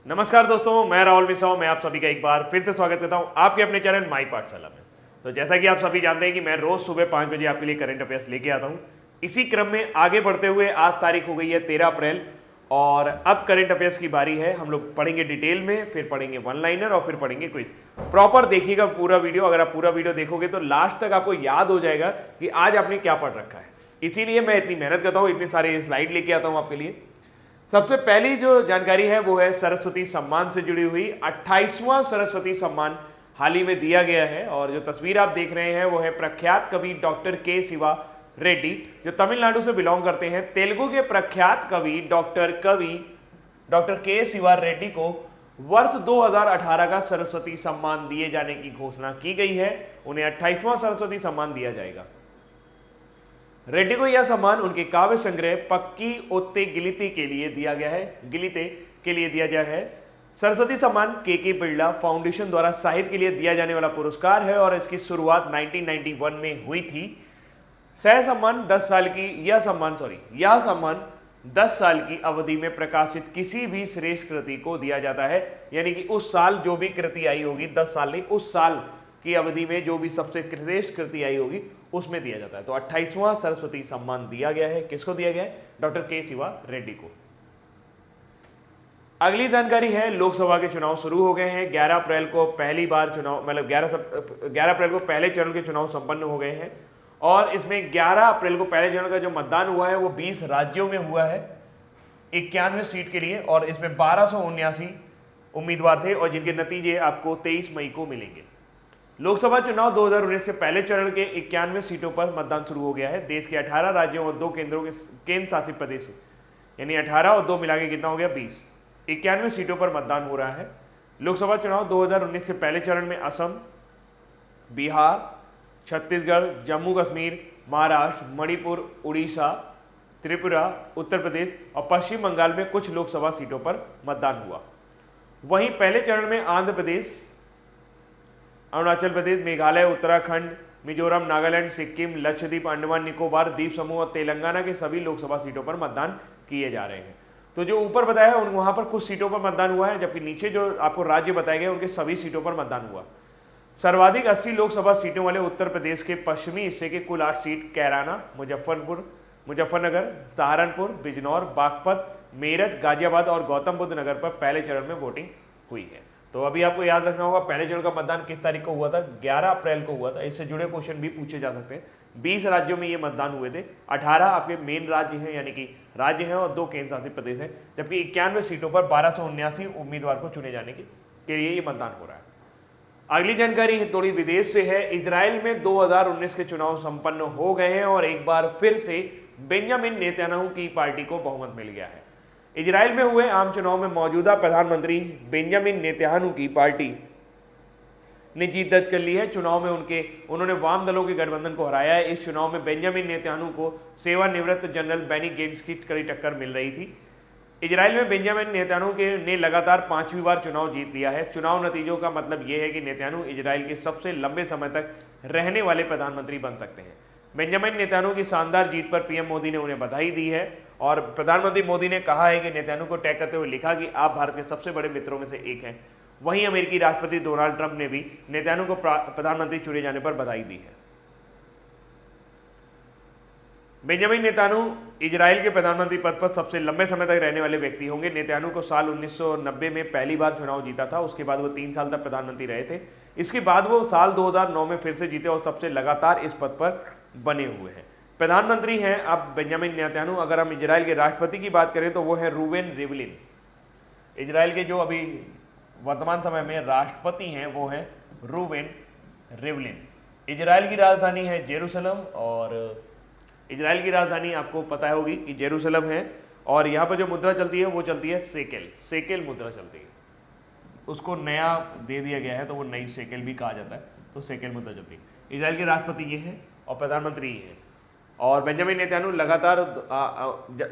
नमस्कार दोस्तों, मैं राहुल मिश्रा। मैं आप सभी का एक बार फिर से स्वागत करता हूं आपके अपने चैनल माई पाठशाला में। तो जैसा कि आप सभी जानते हैं कि मैं रोज सुबह 5 बजे आपके लिए करंट अफेयर्स लेके आता हूं। इसी क्रम में आगे बढ़ते हुए आज तारीख हो गई है 13 अप्रैल और अब करंट अफेयर्स की बारी है। हम लोग पढ़ेंगे डिटेल में, फिर पढ़ेंगे वन लाइनर और फिर पढ़ेंगे क्विज। प्रॉपर देखिएगा पूरा वीडियो। अगर आप पूरा वीडियो देखोगे तो लास्ट तक आपको याद हो जाएगा कि आज आपने क्या पढ़ रखा है। इसीलिए मैं इतनी मेहनत करता हूँ, इतनी सारी स्लाइड लेके आता हूँ आपके लिए। सबसे पहली जो जानकारी है वो है सरस्वती सम्मान से जुड़ी हुई। 28वां सरस्वती सम्मान हाल ही में दिया गया है और जो तस्वीर आप देख रहे हैं वो है प्रख्यात कवि डॉक्टर के सिवा रेड्डी, जो तमिलनाडु से बिलोंग करते हैं। तेलुगु के प्रख्यात कवि डॉक्टर के सिवा रेड्डी को वर्ष 2018 का सरस्वती सम्मान दिए जाने की घोषणा की गई है। उन्हें 28वां सरस्वती सम्मान दिया जाएगा। रेड्डी को यह सम्मान उनके काव्य संग्रह पक्की ओत्ते गिलिते के लिए दिया गया है। सरस्वती सम्मान के बिरला फाउंडेशन द्वारा साहित्य के लिए दिया जाने वाला पुरस्कार है और इसकी शुरुआत 1991 में हुई थी। यह सम्मान 10 साल की अवधि में प्रकाशित किसी भी श्रेष्ठ कृति को दिया जाता है। यानी कि उस साल जो भी कृति आई होगी, 10 साल नहीं, उस साल की अवधि में जो भी सबसे श्रेष्ठ कृति आई होगी उसमें दिया जाता है। तो 28वां सरस्वती सम्मान दिया गया है। किसको दिया गया है? डॉक्टर के सिवा रेड्डी को। अगली जानकारी है, लोकसभा के चुनाव शुरू हो गए हैं। 11 अप्रैल को पहली बार चुनाव, मतलब 11 अप्रैल को पहले चरण के चुनाव संपन्न हो गए हैं और इसमें 11 अप्रैल को पहले चरण का जो मतदान हुआ है वो 20 राज्यों में हुआ है 91 सीट के लिए और इसमें 1279 उम्मीदवार थे और जिनके नतीजे आपको 23 मई को मिलेंगे। लोकसभा चुनाव 2019 के पहले चरण के 91 सीटों पर मतदान शुरू हो गया है। देश के 18 राज्यों और 2 केंद्र शासित प्रदेश, यानी 18 और 2 मिला के कितना हो गया? 20। 91 सीटों पर मतदान हो रहा है। लोकसभा चुनाव 2019 के पहले चरण में असम, बिहार, छत्तीसगढ़, जम्मू कश्मीर, महाराष्ट्र, मणिपुर, उड़ीसा, त्रिपुरा, उत्तर प्रदेश और पश्चिम बंगाल में कुछ लोकसभा सीटों पर मतदान हुआ। वहीं पहले चरण में आंध्र प्रदेश, अरुणाचल प्रदेश, मेघालय, उत्तराखंड, मिजोरम, नागालैंड, सिक्किम, लक्षद्वीप, अंडमान निकोबार द्वीप समूह और तेलंगाना के सभी लोकसभा सीटों पर मतदान किए जा रहे हैं। तो जो ऊपर बताया है वहां पर कुछ सीटों पर मतदान हुआ है, जबकि नीचे जो आपको राज्य बताए गए उनके सभी सीटों पर मतदान हुआ। सर्वाधिक 80 लोकसभा सीटों वाले उत्तर प्रदेश के पश्चिमी हिस्से के कुल 8 सीट कैराना, मुजफ्फरनगर, सहारनपुर, बिजनौर, बागपत, मेरठ, गाजियाबाद और गौतम बुद्ध नगर पर पहले चरण में वोटिंग हुई है। तो अभी आपको याद रखना होगा पहले चरण का मतदान किस तारीख को हुआ था? 11 अप्रैल को हुआ था। इससे जुड़े क्वेश्चन भी पूछे जा सकते हैं। 20 राज्यों में ये मतदान हुए थे। 18 आपके मेन राज्य हैं, यानी कि राज्य हैं और 2 केंद्र शासित प्रदेश हैं, जबकि 91 सीटों पर 1279 उम्मीदवार को चुने जाने के लिए ये मतदान हो रहा है। अगली जानकारी थोड़ी विदेश से है। इजराइल में 2019 के चुनाव संपन्न हो गए हैं और एक बार फिर से बेंजामिन नेतन्याहू की पार्टी को बहुमत मिल गया है। इजराइल में हुए आम चुनाव में मौजूदा प्रधानमंत्री बेंजामिन नेतन्याहू की पार्टी ने जीत दर्ज कर ली है। चुनाव में उन्होंने वाम दलों के गठबंधन को हराया है। इस चुनाव में बेंजामिन नेतन्याहू को सेवानिवृत्त जनरल बेनी गेंट्स की कड़ी टक्कर मिल रही थी। इजराइल में बेंजामिन नेतन्याहू ने लगातार 5वीं बार चुनाव जीत लिया है। चुनाव नतीजों का मतलब यह है कि नेतन्याहू इजराइल के सबसे लंबे समय तक रहने वाले प्रधानमंत्री बन सकते हैं। बेंजामिन नेतन्याहू की शानदार जीत पर पीएम मोदी ने उन्हें बधाई दी है और प्रधानमंत्री मोदी ने कहा है कि नेतन्याहू को टैग करते हुए लिखा कि आप भारत के सबसे बड़े मित्रों में से एक हैं। वहीं अमेरिकी राष्ट्रपति डोनाल्ड ट्रंप ने भी नेतन्याहू को प्रधानमंत्री चुने जाने पर बधाई दी है। बेंजामिन नेतन्याहू इजराइल के प्रधानमंत्री पद पर सबसे लंबे समय तक रहने वाले व्यक्ति होंगे। नेतन्याहू को साल 1990 में पहली बार चुनाव जीता था। उसके बाद वो 3 साल तक प्रधानमंत्री रहे थे। इसके बाद वो साल 2009 में फिर से जीते और सबसे लगातार इस पद पर बने हुए हैं। प्रधानमंत्री हैं अब बेंजामिन नेतन्याहू। अगर हम इजराइल के राष्ट्रपति की बात करें तो वो है रूवेन रिवलिन। इजराइल के जो अभी वर्तमान समय में राष्ट्रपति हैं वो हैं रूवेन रिवलिन। इजराइल की राजधानी है जेरूसलम और इजराइल की राजधानी आपको पता होगी कि जेरूसलम है और यहाँ पर जो मुद्रा चलती है वो चलती है सेकेल मुद्रा चलती है। उसको नया दे दिया गया है तो वो नई सेकेल भी कहा जाता है, तो सेकेल मुद्रा चलती है। इजराइल के राष्ट्रपति ये हैं और प्रधानमंत्री ये हैं और बेंजामिन नेतन्याहू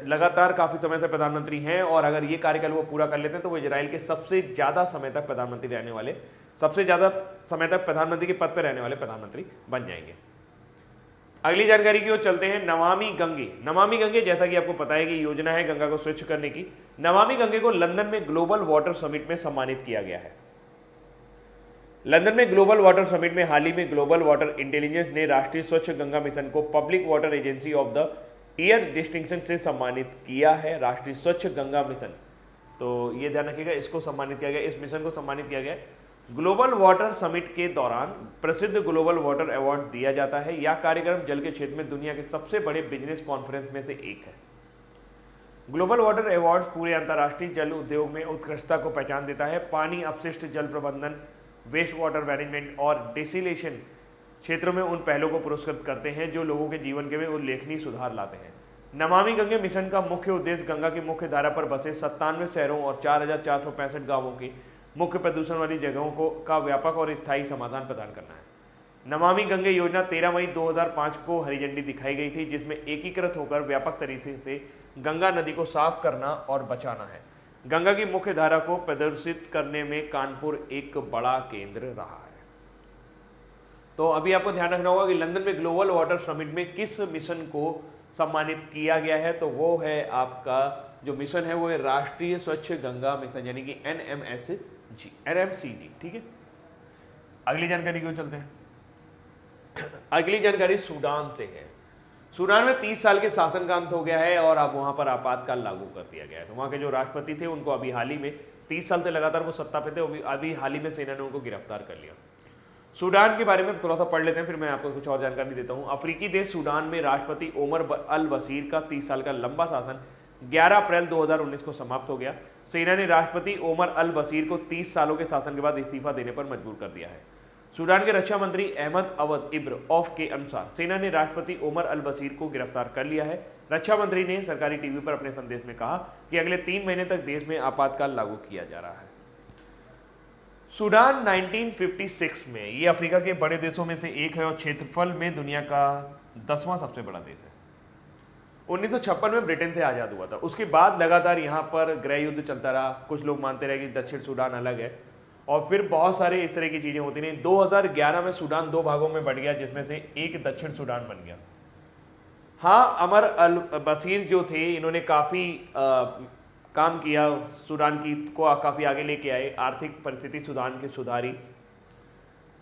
लगातार काफ़ी समय से प्रधानमंत्री हैं और अगर ये कार्यकाल वो पूरा कर लेते हैं तो वो इजराइल के सबसे ज़्यादा समय तक प्रधानमंत्री रहने वाले, सबसे ज़्यादा समय तक प्रधानमंत्री के पद पर रहने वाले प्रधानमंत्री बन जाएंगे। अगली जानकारी की ओर चलते हैं। नमामि गंगे। नमामि गंगे, जैसा कि आपको पता है कि योजना है गंगा को स्वच्छ करने की। नमामि गंगे को लंदन में ग्लोबल वाटर समिट में सम्मानित किया गया है। लंदन में ग्लोबल वाटर समिट में हाल ही में ग्लोबल वाटर इंटेलिजेंस ने राष्ट्रीय स्वच्छ गंगा मिशन को public water agency of the year distinction से सम्मानित किया है। राष्ट्रीय स्वच्छ गंगा मिशन, तो ये ध्यान रखिएगा, इसको सम्मानित किया गया, इस मिशन को सम्मानित किया गया। ग्लोबल वाटर समिट के दौरान प्रसिद्ध ग्लोबल वाटर अवार्ड दिया जाता है। यह कार्यक्रम जल के क्षेत्र में दुनिया के सबसे बड़े बिजनेस कॉन्फ्रेंस में से एक है। ग्लोबल वाटर अवार्ड पूरे अंतर्राष्ट्रीय जल उद्योग में उत्कृष्टता को पहचान देता है। पानी अपशिष्ट जल प्रबंधन, वेस्ट वाटर मैनेजमेंट और डिसिलेशन क्षेत्रों में उन पहलों को पुरस्कृत करते हैं जो लोगों के जीवन के में उल्लेखनीय सुधार लाते हैं। नमामि गंगे मिशन का मुख्य उद्देश्य गंगा की मुख्य धारा पर बसे 97 शहरों और 4465 गांवों की मुख्य प्रदूषण वाली जगहों को का व्यापक और स्थायी समाधान प्रदान करना है। नमामि गंगे योजना 13 मई 2005 को हरी झंडी दिखाई गई थी, जिसमें एकीकृत होकर व्यापक तरीके से गंगा नदी को साफ करना और बचाना है। गंगा की मुख्य धारा को प्रदर्शित करने में कानपुर एक बड़ा केंद्र रहा है। तो अभी आपको ध्यान रखना होगा कि लंदन में ग्लोबल वाटर समिट में किस मिशन को सम्मानित किया गया है, तो वो है आपका जो मिशन है वो है राष्ट्रीय स्वच्छ गंगा मिशन, यानी कि NMCG। ठीक है, अगली जानकारी को चलते हैं। अगली जानकारी सूडान से है। सूडान में 30 साल के शासन का अंत हो गया है और अब वहां पर आपातकाल लागू कर दिया गया है। तो वहां के जो राष्ट्रपति थे उनको अभी हाल ही में 30 साल से लगातार वो सत्ता पे थे, अभी हाल ही में सेना ने उनको गिरफ्तार कर लिया। सूडान के बारे में थोड़ा सा पढ़ लेते हैं, फिर मैं आपको कुछ और जानकारी देता हूं। अफ्रीकी देश सूडान में राष्ट्रपति ओमर अल बशीर का 30 साल का लंबा शासन 11 अप्रैल 2019 को समाप्त हो गया। सेना ने राष्ट्रपति ओमर अल बशीर को 30 सालों के शासन के बाद इस्तीफा देने पर मजबूर कर दिया है। सूडान के रक्षा मंत्री अहमद अवद इब्र ऑफ के अनुसार सेना ने राष्ट्रपति ओमर अल बशीर को गिरफ्तार कर लिया है। रक्षा मंत्री ने सरकारी टीवी पर अपने संदेश में कहा कि अगले 3 महीने तक देश में आपातकाल लागू किया जा रहा है। सूडान 1956 में ये अफ्रीका के बड़े देशों में से एक है और क्षेत्रफल में दुनिया का 10वां सबसे बड़ा देश है। 1956 में ब्रिटेन से आज़ाद हुआ था। उसके बाद लगातार यहाँ पर गृह युद्ध चलता रहा। कुछ लोग मानते रहे कि दक्षिण सूडान अलग है और फिर बहुत सारे इस तरह की चीज़ें होती रहीं। 2011 में सूडान 2 भागों में बढ़ गया, जिसमें से एक दक्षिण सूडान बन गया। हाँ, अमर अल बशीर जो थे इन्होंने काफ़ी काम किया, सूडान की को काफ़ी आगे लेके आए, आर्थिक परिस्थिति सूडान की सुधारी,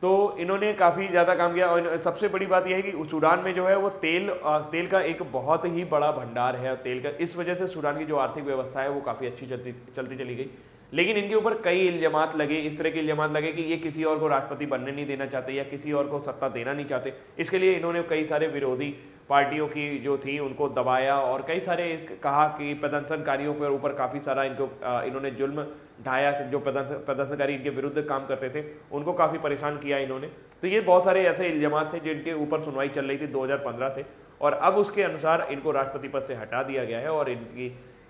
तो इन्होंने काफ़ी ज़्यादा काम किया। और सबसे बड़ी बात यह है कि सूडान में जो है वो तेल का एक बहुत ही बड़ा भंडार है। तेल का इस वजह से सूडान की जो आर्थिक व्यवस्था है वो काफ़ी अच्छी चलती चली गई। लेकिन इनके ऊपर कई इल्जामात लगे, इस तरह के इल्जामात लगे कि ये किसी और को राष्ट्रपति बनने नहीं देना चाहते या किसी और को सत्ता देना नहीं चाहते। इसके लिए इन्होंने कई सारे विरोधी पार्टियों की जो थी उनको दबाया और कई सारे कहा कि प्रदर्शनकारियों के ऊपर काफ़ी सारा इन्होंने जुल्म ढाया। जो प्रदर्शनकारी इनके विरुद्ध काम करते थे उनको काफ़ी परेशान किया इन्होंने। तो ये बहुत सारे ऐसे इल्जामात थे जिनके ऊपर सुनवाई चल रही थी 2015 से, और अब उसके अनुसार इनको राष्ट्रपति पद से हटा दिया गया है और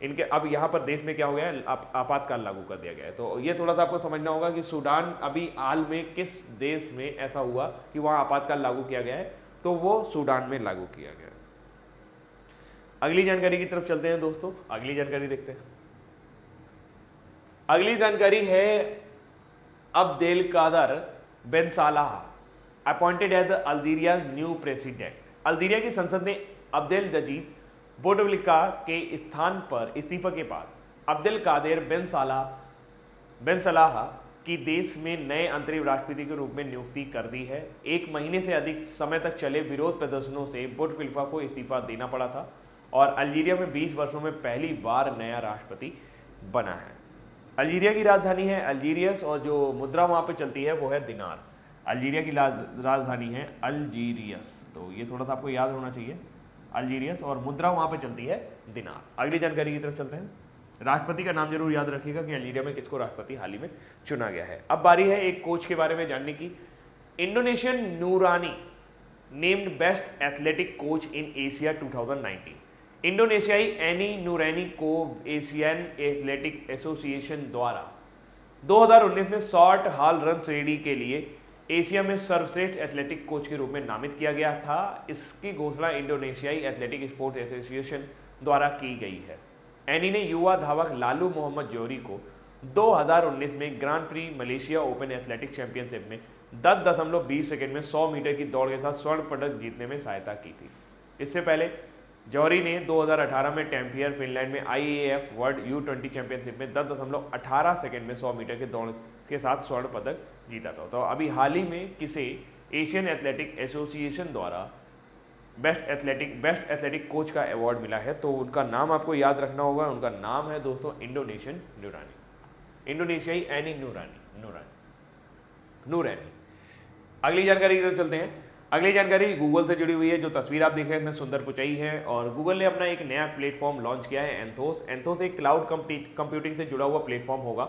इनके अब यहाँ पर देश में क्या हो गया है, आपातकाल लागू कर दिया गया है। तो ये थोड़ा सा आपको समझना होगा कि सूडान अभी हाल में किस देश में ऐसा हुआ कि वहाँ आपातकाल लागू किया गया है, तो वो सूडान में लागू किया गया। अगली जानकारी की तरफ चलते हैं दोस्तों, अगली जानकारी देखते हैं। अगली जानकारी है Abdelkader Ben Salah appointed as Algeria's new president. Algeria की संसद ने अब्देलजीद बोटफ्लिका के स्थान पर इस्तीफा के बाद अब्देलकादेर बेन सलाह की देश में नए अंतरिम राष्ट्रपति के रूप में नियुक्ति कर दी है। 1 महीने से अधिक समय तक चले विरोध प्रदर्शनों से बोटफ्लिका को इस्तीफा देना पड़ा था और अल्जीरिया में 20 वर्षों में पहली बार नया राष्ट्रपति बना है। अल्जीरिया की राजधानी है अल्जीरियस और जो मुद्रा वहाँ पे चलती है वो है दिनार। अल्जीरिया की राजधानी है अल्जीरियस, तो ये थोड़ा सा आपको याद होना चाहिए, अल्जीरियस, और मुद्रा वहाँ पे चलती है दिनार। अगली जानकारी की तरफ चलते हैं। राष्ट्रपति का नाम जरूर याद रखिएगा कि अल्जीरिया में किसको राष्ट्रपति हाल ही में चुना गया है। अब बारी है एक कोच के बारे में जानने की। Indonesian Nurani named best athletic coach in Asia 2019। इंडोनेशियाई एनी नूरानी को एशियन एथलेटिक एसोसिएशन द्वारा 2019 में शॉर्ट हाल रन श्रेणी के लिए एशिया में सर्वश्रेष्ठ एथलेटिक कोच के रूप में नामित किया गया था। इसकी घोषणा इंडोनेशियाई एथलेटिक स्पोर्ट्स एसोसिएशन द्वारा की गई है। एनी ने युवा धावक लालू मोहम्मद जोहरी को 2019 में grand pre Malaysia open athletics championship में 10.20 सेकंड में 100 मीटर की दौड़ के साथ स्वर्ण पदक जीतने में सहायता की थी। इससे पहले जौहरी ने 2018 में टैम्पियर फिनलैंड में IAAF वर्ल्ड U20 चैंपियनशिप में 10.18 सेकंड में 100 मीटर की दौड़ के साथ स्वर्ण पदक जीता था। तो अभी हाल ही में किसे एशियन एथलेटिक एसोसिएशन द्वारा बेस्ट एथलेटिक कोच का अवार्ड मिला है, तो उनका नाम आपको याद रखना होगा। उनका नाम है दोस्तों इंडोनेशियन नूरानी, इंडोनेशियाई एनी नूरानी। अगली जानकारी की तरफ चलते हैं। अगली जानकारी गूगल से जुड़ी हुई है। जो तस्वीर आप देख रहे हैं इसमें सुंदर पुचाई है और गूगल ने अपना एक नया प्लेटफॉर्म लॉन्च किया है एंथोस। एंथोस एक क्लाउड कंप्यूटिंग से जुड़ा हुआ प्लेटफॉर्म होगा।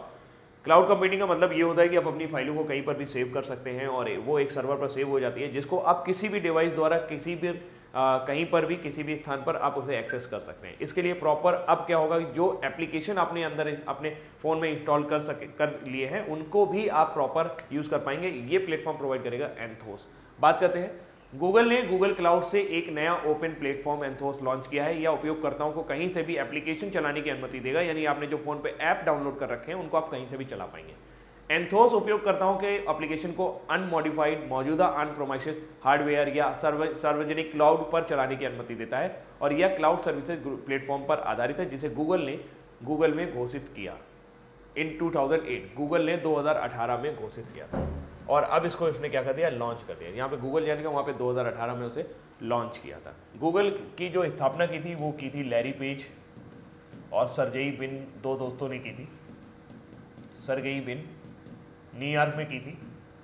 क्लाउड कंप्यूटिंग का मतलब ये होता है कि आप अपनी फाइलों को कहीं पर भी सेव कर सकते हैं और वो एक सर्वर पर सेव हो जाती है, जिसको आप किसी भी डिवाइस द्वारा किसी भी कहीं पर भी किसी भी स्थान पर आप उसे एक्सेस कर सकते हैं। इसके लिए प्रॉपर अब क्या होगा, जो एप्लीकेशन आपने अंदर अपने फ़ोन में इंस्टॉल कर लिए हैं उनको भी आप प्रॉपर यूज़ कर पाएंगे। ये प्लेटफॉर्म प्रोवाइड करेगा एंथोस। बात करते हैं, गूगल ने गूगल क्लाउड से एक नया ओपन प्लेटफॉर्म एंथोस लॉन्च किया है। यह उपयोगकर्ताओं को कहीं से भी एप्लीकेशन चलाने की अनुमति देगा, यानी आपने जो फोन पे ऐप डाउनलोड कर रखे हैं उनको आप कहीं से भी चला पाएंगे। एंथोस उपयोगकर्ताओं के एप्लीकेशन को अनमॉडिफाइड मौजूदा अनप्रोमाइसिस हार्डवेयर या सार्वजनिक क्लाउड पर चलाने की अनुमति देता है और यह क्लाउड सर्विसेज प्लेटफॉर्म पर आधारित है, जिसे गूगल में घोषित किया इन 2008। गूगल ने 2018 में घोषित किया था और अब इसको इसने क्या कर दिया, लॉन्च कर दिया। यहाँ पे गूगल जाने का, वहाँ पे 2018 में उसे लॉन्च किया था। गूगल की जो स्थापना की थी वो की थी लैरी पेज और सर्गेई ब्रिन, दो दोस्तों ने की थी। सर्गेई ब्रिन न्यूयॉर्क में की थी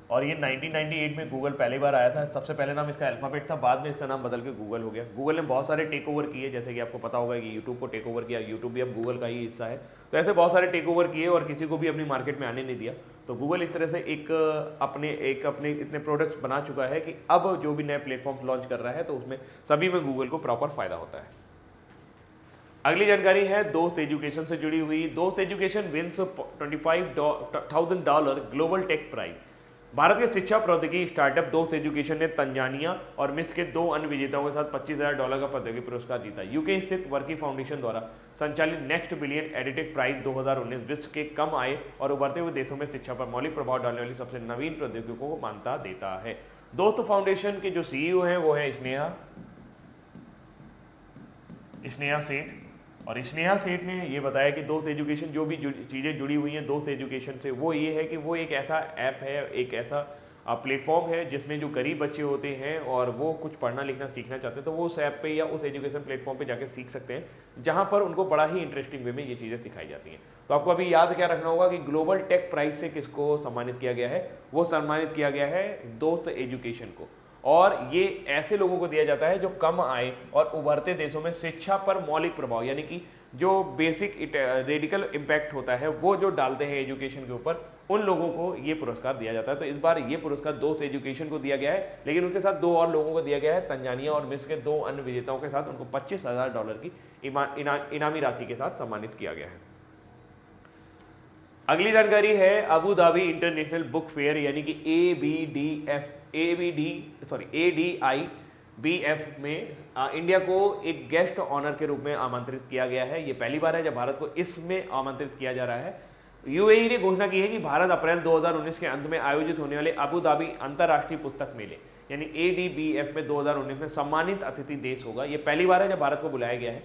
और ये 1998 में गूगल पहली बार आया था। सबसे पहले नाम इसका अल्फाबेट था, बाद में इसका नाम बदल के गूगल हो गया। गूगल ने बहुत सारे टेक ओवर किए, जैसे कि आपको पता होगा कि यूट्यूब को टेक ओवर किया, यूट्यूब भी अब गूगल का ही हिस्सा है। तो ऐसे बहुत सारे टेक ओवर किए और किसी को भी अपनी मार्केट में आने नहीं दिया। तो गूगल इस तरह से अपने इतने प्रोडक्ट्स बना चुका है कि अब जो भी नए प्लेटफॉर्म लॉन्च कर रहा है तो उसमें सभी में गूगल को प्रॉपर फायदा होता है। अगली जानकारी है दोस्त एजुकेशन से जुड़ी हुई। Dost education wins $25,000 global tech prize. Bharat के शिक्षा प्रौद्योगिकी स्टार्टअप दोस्त एजुकेशन ने तंजानिया और मिस्र के 2 अन्य विजेताओं के साथ $25,000 का प्रौद्योगिकी पुरस्कार जीता। यूके स्थित वर्की फाउंडेशन द्वारा संचालित नेक्स्ट बिलियन एडिटेक प्राइज 2019 विश्व के कम आय और उभरते हुए देशों में शिक्षा पर मौलिक प्रभाव डालने वाली सबसे नवीन प्रौद्योगिकियों को मान्यता देता है। दोस्त फाउंडेशन के जो CEO हैं वो है स्नेहा सेठ। और स्नेहा सेठ ने ये बताया कि दोस्त एजुकेशन जो भी चीज़ें जुड़ी हुई हैं दोस्त एजुकेशन से, वो ये है कि वो एक ऐसा ऐप है, एक ऐसा प्लेटफॉर्म है जिसमें जो गरीब बच्चे होते हैं और वो कुछ पढ़ना लिखना सीखना चाहते हैं तो वो उस ऐप पे या उस एजुकेशन प्लेटफॉर्म पे जाके सीख सकते हैं, जहाँ पर उनको बड़ा ही इंटरेस्टिंग वे में ये चीज़ें सिखाई जाती हैं। तो आपको अभी याद क्या रखना होगा कि ग्लोबल टेक प्राइज से किसको सम्मानित किया गया है, वो सम्मानित किया गया है दोस्त एजुकेशन को। और ये ऐसे लोगों को दिया जाता है जो कम आय और उभरते देशों में शिक्षा पर मौलिक प्रभाव, यानी कि जो बेसिक रेडिकल इम्पैक्ट होता है वो जो डालते हैं एजुकेशन के ऊपर, उन लोगों को ये पुरस्कार दिया जाता है। तो इस बार ये पुरस्कार दोस्त एजुकेशन को दिया गया है, लेकिन उनके साथ 2 और लोगों को दिया गया है। तंजानिया और मिस्र के 2 अन्य विजेताओं के साथ उनको $25,000 की इनामी राशि के साथ सम्मानित किया गया है। अगली जानकारी है Abu Dhabi international book fair यानी कि ADIBF में इंडिया को एक गेस्ट ऑनर के रूप में आमंत्रित किया गया है। ये पहली बार है जब भारत को इसमें आमंत्रित किया जा रहा है। UAE ने घोषणा की है कि भारत अप्रैल 2019 के अंत में आयोजित होने वाले अबू धाबी अंतर्राष्ट्रीय पुस्तक मेले यानी ADBF में 2019 में सम्मानित अतिथि देश होगा। ये पहली बार है जब भारत को बुलाया गया है।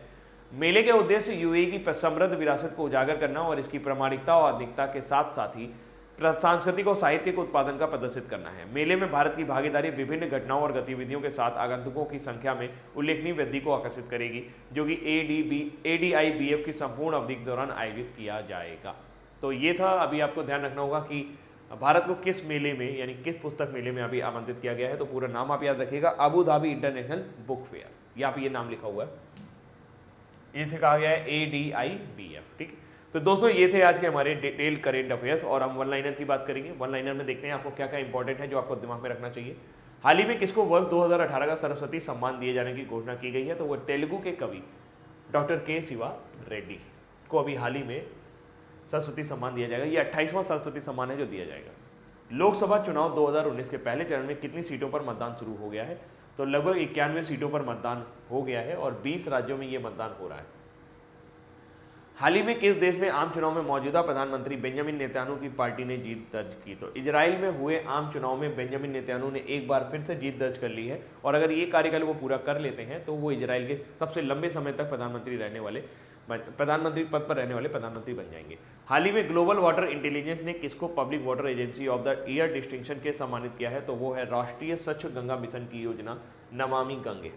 मेले के उद्देश्य UAE की समृद्ध विरासत को उजागर करना और इसकी प्रामाणिकता और आधुनिकता के साथ साथ ही सांस्कृतिक और साहित्यिक उत्पादन का प्रदर्शित करना है। मेले में भारत की भागीदारी विभिन्न घटनाओं और गतिविधियों के साथ आगंतुकों की संख्या में उल्लेखनीय वृद्धि को आकर्षित करेगी, जो कि ADIBF की संपूर्ण अवधि के दौरान आयोजित किया जाएगा। तो ये था। अभी आपको ध्यान रखना होगा कि भारत को किस मेले में यानी किस पुस्तक मेले में अभी आमंत्रित किया गया है। तो पूरा नाम आप याद रखिएगा, Abu Dhabi international book fair, यहाँ पे ये नाम लिखा हुआ है, इसे कहा गया है ADIBF। ठीक, तो दोस्तों ये थे आज के हमारे डिटेल करेंट अफेयर्स और हम वन लाइनर की बात करेंगे। वन लाइनर में देखते हैं आपको क्या क्या इंपॉर्टेंट है जो आपको दिमाग में रखना चाहिए। हाल ही में किसको वर्ष 2018 का सरस्वती सम्मान दिए जाने की घोषणा की गई है, तो वो तेलुगु के कवि डॉक्टर के शिवा रेड्डी को अभी हाल ही में सरस्वती सम्मान दिया जाएगा। ये 28वां सरस्वती सम्मान है जो दिया जाएगा। लोकसभा चुनाव 2019 के पहले चरण में कितनी सीटों पर मतदान शुरू हो गया है, तो लगभग 91 सीटों पर मतदान हो गया है और 20 राज्यों में ये मतदान हो रहा है। हाल ही में किस देश में आम चुनाव में मौजूदा प्रधानमंत्री बेंजामिन नेतन्याहू की पार्टी ने जीत दर्ज की? तो इजराइल में हुए आम चुनाव में बेंजामिन नेतन्याहू ने एक बार फिर से जीत दर्ज कर ली है, और अगर ये कार्यकाल वो पूरा कर लेते हैं तो वो इजराइल के सबसे लंबे समय तक प्रधानमंत्री पद पर रहने वाले प्रधानमंत्री बन जाएंगे। हाल ही में ग्लोबल वाटर इंटेलिजेंस ने किसको public water agency of the year distinction के सम्मानित किया है? तो वो है राष्ट्रीय स्वच्छ गंगा मिशन की योजना नमामि गंगे।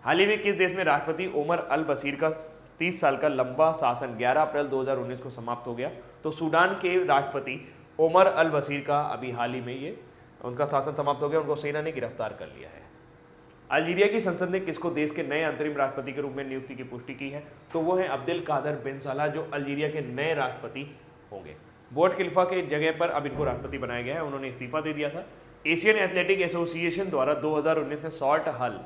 हाल ही में किस देश में राष्ट्रपति ओमर अल बशीर का 30 साल का लंबा शासन 11 अप्रैल 2019 को समाप्त हो गया? तो सूडान के राष्ट्रपति ओमर अल बशीर का अभी हाल ही में ये उनका शासन समाप्त हो गया, उनको सेना ने गिरफ्तार कर लिया है। अल्जीरिया की संसद ने किसको देश के नए अंतरिम राष्ट्रपति के रूप में नियुक्ति की पुष्टि की है? तो वो है अब्देल कादर बिन सालाह, जो अल्जीरिया के नए राष्ट्रपति होंगे। बोर्ड खलीफा के जगह पर अब इनको राष्ट्रपति बनाया गया है, उन्होंने इस्तीफा दे दिया था। एशियन एथलेटिक एसोसिएशन द्वारा 2019 में शॉर्ट हल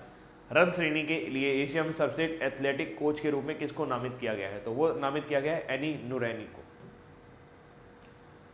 रन श्रेणी के लिए एशिया में सर्वश्रेष्ठ एथलेटिक कोच के रूप में किसको नामित किया गया है? तो वो नामित किया गया है एनी नूरैनी को।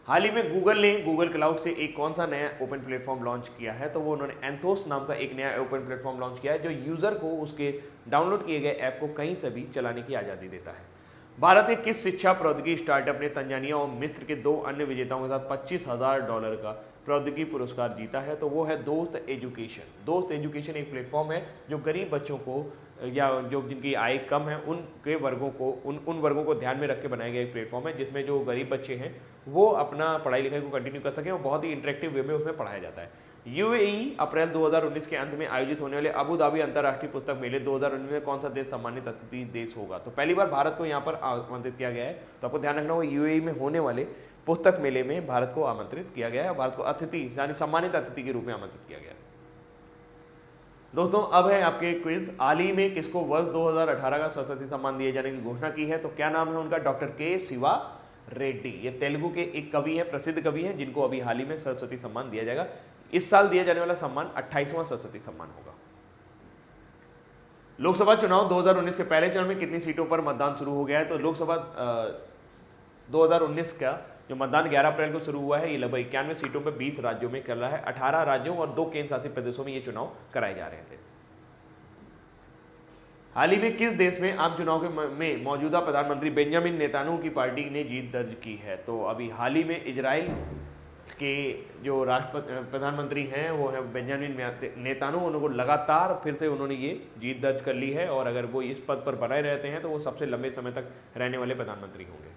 हाल ही में गूगल ने गूगल क्लाउड से एक कौन सा नया ओपन प्लेटफॉर्म लॉन्च किया है? तो वो उन्होंने एंथोस नाम का एक नया ओपन प्लेटफॉर्म लॉन्च किया है, जो यूजर को उसके डाउनलोड किए गए ऐप को कहीं से भी चलाने की आज़ादी देता है। भारत के किस शिक्षा प्रौद्योगिकी स्टार्टअप ने तंजानिया और मिस्र के 2 अन्य विजेताओं के साथ $25,000 का प्रौद्योगिकी पुरस्कार जीता है? तो वो है दोस्त एजुकेशन। दोस्त एजुकेशन एक प्लेटफॉर्म है जो गरीब बच्चों को या जो जिनकी आय कम है उनके वर्गों को उन वर्गों को ध्यान में रख के बनाया गया एक प्लेटफॉर्म है, जिसमें जो गरीब बच्चे हैं वो अपना पढ़ाई लिखाई को कंटिन्यू कर सकें और बहुत ही इंटरेक्टिव वे में उसमें पढ़ाया जाता है। यूएई अप्रैल 2019 के अंत में आयोजित होने वाले अबू धाबी अंतर्राष्ट्रीय पुस्तक मेले 2019 में कौन सा देश सम्मानित अतिथि देश होगा? तो पहली बार भारत को यहाँ पर आमंत्रित किया गया है, तो आपको ध्यान रखना होगा यूएई में होने वाले पुस्तक मेले में भारत को आमंत्रित किया गया है, भारत को अतिथि यानी सम्मानित अतिथि के रूप में आमंत्रित किया गया है। दोस्तों अब है आपके क्विज। हाल ही में किसको वर्ष 2018 का सरस्वती सम्मान दिए जाने की घोषणा की है? तो क्या नाम है उनका? डॉक्टर के शिवा रेड्डी। ये तेलुगु के एक कवि है, प्रसिद्ध कवि है, जिनको अभी हाल ही में सरस्वती सम्मान दिया जाएगा। इस साल दिया जाने वाला सम्मान 28वां सरस्वती सम्मान होगा। लोकसभा चुनाव 2019 के पहले चरण में कितनी सीटों पर मतदान शुरू हो गया है? तो लोकसभा 2019 का जो मतदान 11 अप्रैल को शुरू हुआ है, ये लगभग 91 सीटों पर 20 राज्यों में कर रहा है। 18 राज्यों और 2 केंद्र शासित प्रदेशों में ये चुनाव कराए जा रहे थे। हाल ही में किस देश में आम चुनाव में मौजूदा प्रधानमंत्री बेंजामिन नेतन्याहू की पार्टी ने जीत दर्ज की है? तो अभी हाल ही में इजराइल के जो प्रधानमंत्री हैं वो है बेंजामिन नेतन्याहू, उनको लगातार फिर से उन्होंने ये जीत दर्ज कर ली है, और अगर वो इस पद पर बनाए रहते हैं तो वो सबसे लंबे समय तक रहने वाले प्रधानमंत्री होंगे।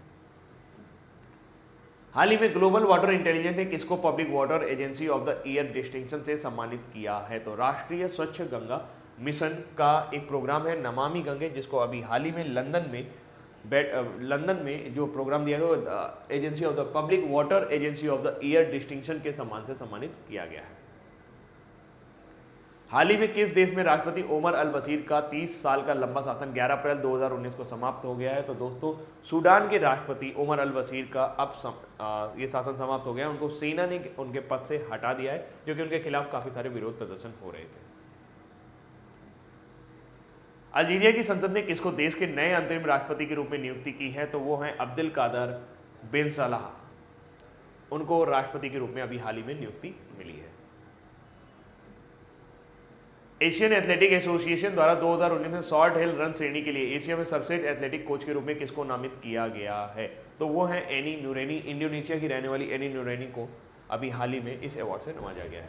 हाल ही में ग्लोबल वाटर इंटेलिजेंस ने किसको public water agency of the year distinction से सम्मानित किया है? तो राष्ट्रीय स्वच्छ गंगा मिशन का एक प्रोग्राम है नमामि गंगे, जिसको अभी हाल ही में लंदन में जो प्रोग्राम दिया गया वो agency of the public water agency of the year distinction के सम्मान से सम्मानित किया गया है। हाल ही में किस देश में राष्ट्रपति ओमर अल बशीर का 30 साल का लंबा शासन 11 अप्रैल 2019 को समाप्त हो गया है? तो दोस्तों सूडान के राष्ट्रपति ओमर अल बशीर का अब ये शासन समाप्त हो गया, उनको सेना ने उनके पद से हटा दिया है, क्योंकि उनके खिलाफ काफी सारे विरोध प्रदर्शन हो रहे थे। अल्जीरिया की संसद ने किसको देश के नए अंतरिम राष्ट्रपति के रूप में नियुक्ति की है? तो वो हैं अब्देल कादर बिन सालाह, उनको राष्ट्रपति के रूप में अभी हाल ही में नियुक्ति मिली है। एशियन एथलेटिक एसोसिएशन द्वारा 2019 में शॉर्ट हिल रन श्रेणी के लिए एशिया में सर्वश्रेष्ठ एथलेटिक कोच के रूप में किसको नामित किया गया है? तो वो है एनी नूरैनी। इंडोनेशिया की रहने वाली एनी नूरैनी को अभी हाल ही में इस अवार्ड से नवाजा गया है।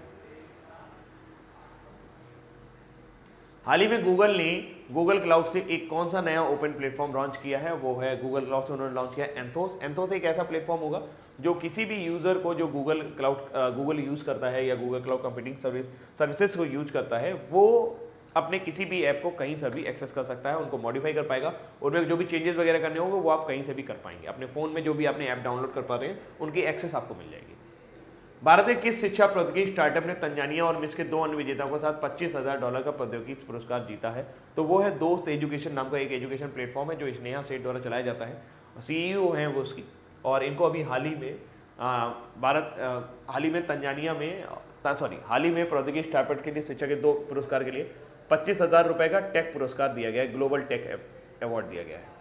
हाल ही में गूगल ने गूगल क्लाउड से एक कौन सा नया ओपन प्लेटफॉर्म लॉन्च किया है? वो है गूगल क्लाउड से उन्होंने लॉन्च किया एंथोस। एंथोस एक ऐसा प्लेटफॉर्म होगा जो किसी भी यूजर को जो गूगल यूज करता है या गूगल क्लाउड कंप्यूटिंग सर्विसेज को यूज करता है, वो अपने किसी भी ऐप को कहीं से भी एक्सेस कर सकता है, उनको मॉडिफाई कर पाएगा, उनमें जो भी चेंजेस वगैरह करने होंगे वो आप कहीं से भी कर पाएंगे। अपने फोन में जो भी आपने ऐप डाउनलोड कर पा रहे हैं उनकी एक्सेस आपको मिल जाएगी। भारत के किस शिक्षा प्रौद्योगिकी स्टार्टअप ने तंजानिया और मिस्र के 2 अन्य विजेताओं के साथ $25,000 का प्रौद्योगिकी पुरस्कार जीता है? तो वो है दोस्त एजुकेशन नाम का एक एजुकेशन प्लेटफॉर्म है, जो स्नेहा सेठ द्वारा चलाया जाता है, सीईओ हैं वो उसकी, और इनको अभी हाल ही में प्रौद्योगिकी स्टार्टअप के लिए शिक्षा के 2 पुरस्कार के लिए $25,000 का टेक पुरस्कार दिया गया है, ग्लोबल टेक अवार्ड दिया गया है।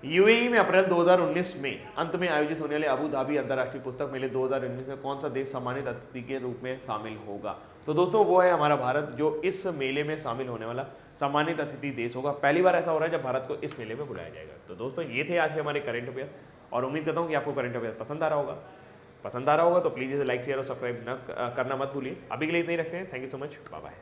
यूएई में अप्रैल 2019 में अंत में आयोजित होने वाले अबू धाबी अंतर्राष्ट्रीय पुस्तक मेले 2019 में कौन सा देश सम्मानित अतिथि के रूप में शामिल होगा? तो दोस्तों वो है हमारा भारत, जो इस मेले में शामिल होने वाला सम्मानित अतिथि देश होगा। पहली बार ऐसा हो रहा है जब भारत को इस मेले में बुलाया जाएगा। तो दोस्तों ये थे आज के हमारे करंट अफेयर, और उम्मीद करता हूँ कि आपको करंट अफेयर पसंद आ रहा होगा। तो प्लीज़ इसे लाइक शेयर और सब्सक्राइब करना मत भूलिए। अभी के लिए इतना ही रखते हैं। Thank you so much, bye bye.